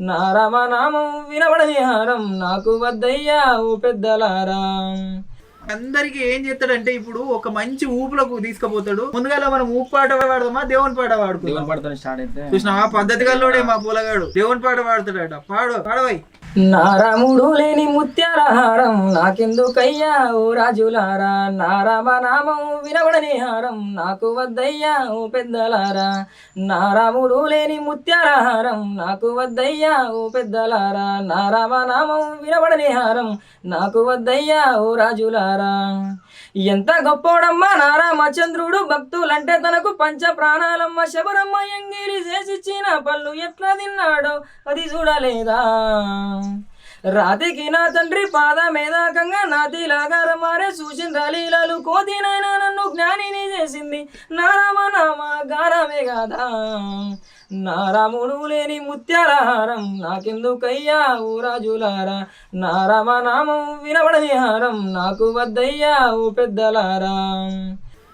నా రామనామం వినబడని హారం నాకు వద్దయ్యా ఓ పెద్దలారా. అందరికి ఏం చేస్తాడంటే ఇప్పుడు ఒక మంచి ఊపులకు తీసుకుపోతాడు. ముందుగా మనం ఊపు పాట పాడదామా దేవుని పాట పాడుకుందాం? దేవుని పాటతో స్టార్ట్ అయితే చూసినా పద్ధతి గల్లోడే మా పూలగాడు దేవుని పాట పాడుతాడట. పాడవై. నా రాముడు లేని ముత్యాల హారం నాకెందుకయ్యా ఓ రాజులారా. నా రామనామం వినబడని హారం నాకు వద్దయ్యా ఓ పెద్దలారా. నా రాముడు లేని ముత్యాల హారం నాకు వద్దయ్యా ఓ పెద్దలారా. నా రామనామం వినబడని హారం నాకు వద్దయ్యా ఓ రాజులారా. ఎంత గొప్పోడమ్మా నా రామచంద్రుడు, భక్తులంటే తనకు పంచ ప్రాణాలమ్మ. శబరమ్మ ఎంగిలి చేసిచ్చిన పళ్ళు ఎట్లా తిన్నాడో అది చూడలేదా. రాతికి నా తండ్రి పాదమేదాకంగా నాతిలాగా మారే చూసిన లీలలు. కోతినైనా నన్ను జ్ఞానిని చేసింది నా రామనామ గారమే గాదా. నా రాముడు లేని ముత్యాల హారం నాకెందుకయ్యా ఓ రాజులారా. నా రామనామం వినబడని హారం నాకు వద్దయ్యా ఓ పెద్దలారా.